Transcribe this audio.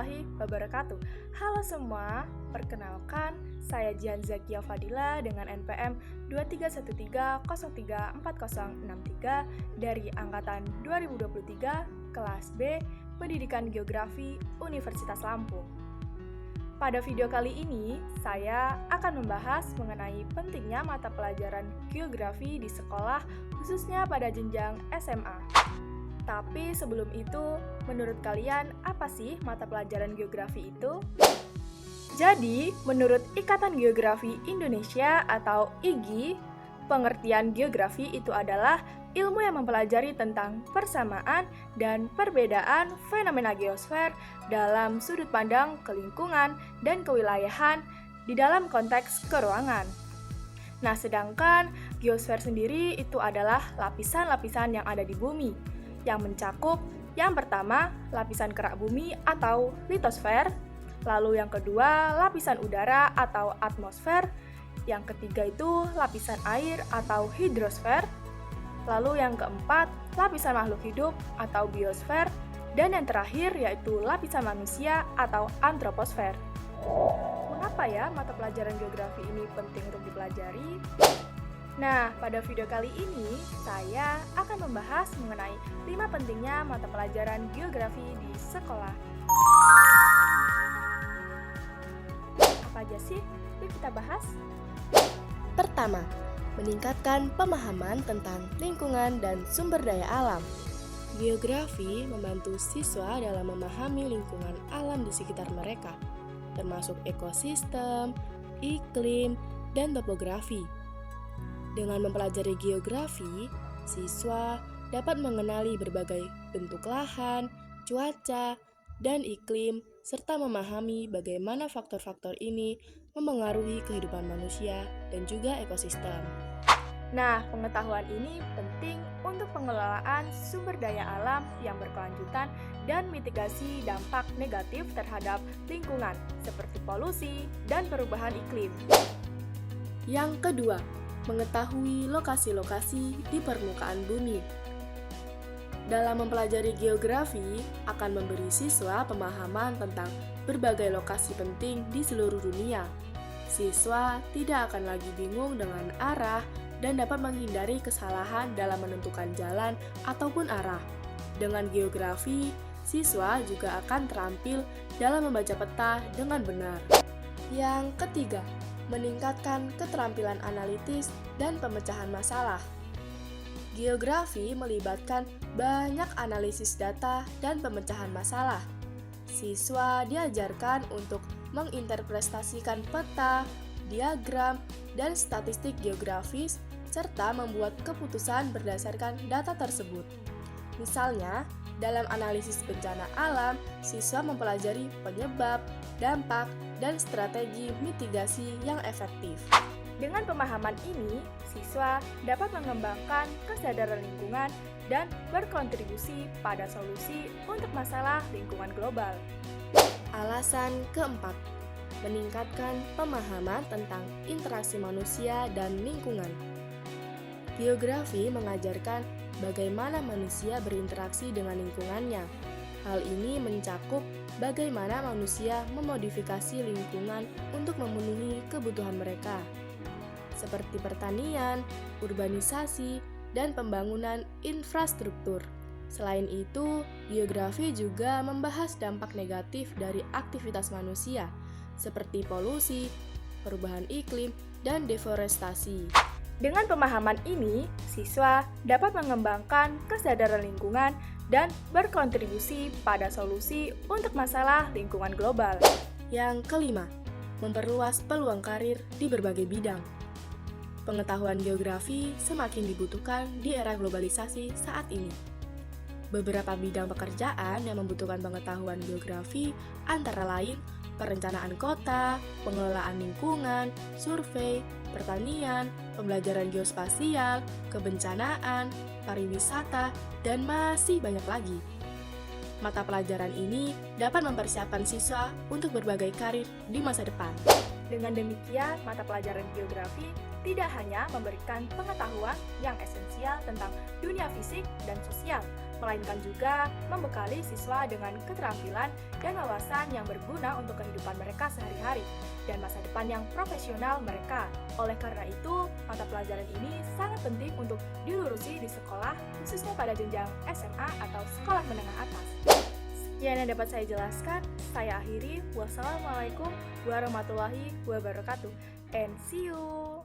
warahmatullahi wabarakatuh. Halo semua, perkenalkan saya Jihan Zakia Fadila dengan NPM 2313034063 dari Angkatan 2023 kelas B Pendidikan Geografi Universitas Lampung. Pada video kali ini, saya akan membahas mengenai pentingnya mata pelajaran geografi di sekolah, khususnya pada jenjang SMA. Tapi sebelum itu, menurut kalian apa sih mata pelajaran geografi itu? Jadi, menurut Ikatan Geografi Indonesia atau IGI, pengertian geografi itu adalah ilmu yang mempelajari tentang persamaan dan perbedaan fenomena geosfer dalam sudut pandang kelingkungan dan kewilayahan di dalam konteks keruangan. Nah, sedangkan geosfer sendiri itu adalah lapisan-lapisan yang ada di bumi, yang mencakup yang pertama lapisan kerak bumi atau litosfer, lalu yang kedua lapisan udara atau atmosfer, yang ketiga itu lapisan air atau hidrosfer, lalu yang keempat lapisan makhluk hidup atau biosfer, dan yang terakhir yaitu lapisan manusia atau antroposfer. Mengapa ya mata pelajaran geografi ini penting untuk dipelajari? Nah, pada video kali ini, saya akan membahas mengenai 5 pentingnya mata pelajaran geografi di sekolah. Apa aja sih? Yuk kita bahas. Pertama, meningkatkan pemahaman tentang lingkungan dan sumber daya alam. Geografi membantu siswa dalam memahami lingkungan alam di sekitar mereka, termasuk ekosistem, iklim, dan topografi. Dengan mempelajari geografi, siswa dapat mengenali berbagai bentuk lahan, cuaca, dan iklim, serta memahami bagaimana faktor-faktor ini memengaruhi kehidupan manusia dan juga ekosistem. Nah, pengetahuan ini penting untuk pengelolaan sumber daya alam yang berkelanjutan dan mitigasi dampak negatif terhadap lingkungan, seperti polusi dan perubahan iklim. Yang kedua, mengetahui lokasi-lokasi di permukaan bumi. Dalam mempelajari geografi akan memberi siswa pemahaman tentang berbagai lokasi penting di seluruh dunia. Siswa tidak akan lagi bingung dengan arah dan dapat menghindari kesalahan dalam menentukan jalan ataupun arah. Dengan geografi, siswa juga akan terampil dalam membaca peta dengan benar. Yang ketiga, meningkatkan keterampilan analitis dan pemecahan masalah. Geografi melibatkan banyak analisis data dan pemecahan masalah. Siswa diajarkan untuk menginterpretasikan peta, diagram, dan statistik geografis, serta membuat keputusan berdasarkan data tersebut. Misalnya, dalam analisis bencana alam, siswa mempelajari penyebab, dampak, dan strategi mitigasi yang efektif. Dengan pemahaman ini, siswa dapat mengembangkan kesadaran lingkungan dan berkontribusi pada solusi untuk masalah lingkungan global. Alasan keempat, meningkatkan pemahaman tentang interaksi manusia dan lingkungan. Geografi mengajarkan bagaimana manusia berinteraksi dengan lingkungannya. Hal ini mencakup bagaimana manusia memodifikasi lingkungan untuk memenuhi kebutuhan mereka, seperti pertanian, urbanisasi, dan pembangunan infrastruktur. Selain itu, geografi juga membahas dampak negatif dari aktivitas manusia, seperti polusi, perubahan iklim, dan deforestasi. Dengan pemahaman ini, siswa dapat mengembangkan kesadaran lingkungan dan berkontribusi pada solusi untuk masalah lingkungan global. Yang kelima, memperluas peluang karir di berbagai bidang. Pengetahuan geografi semakin dibutuhkan di era globalisasi saat ini. Beberapa bidang pekerjaan yang membutuhkan pengetahuan geografi antara lain perencanaan kota, pengelolaan lingkungan, survei, pertanian, pembelajaran geospasial, kebencanaan, pariwisata, dan masih banyak lagi. Mata pelajaran ini dapat mempersiapkan siswa untuk berbagai karir di masa depan. Dengan demikian, mata pelajaran geografi tidak hanya memberikan pengetahuan yang esensial tentang dunia fisik dan sosial, melainkan juga membekali siswa dengan keterampilan dan wawasan yang berguna untuk kehidupan mereka sehari-hari dan masa depan yang profesional mereka. Oleh karena itu, mata pelajaran ini sangat penting untuk dilurusi di sekolah, khususnya pada jenjang SMA atau sekolah menengah atas. Sekian yang dapat saya jelaskan, saya akhiri. Wassalamualaikum warahmatullahi wabarakatuh, and see you!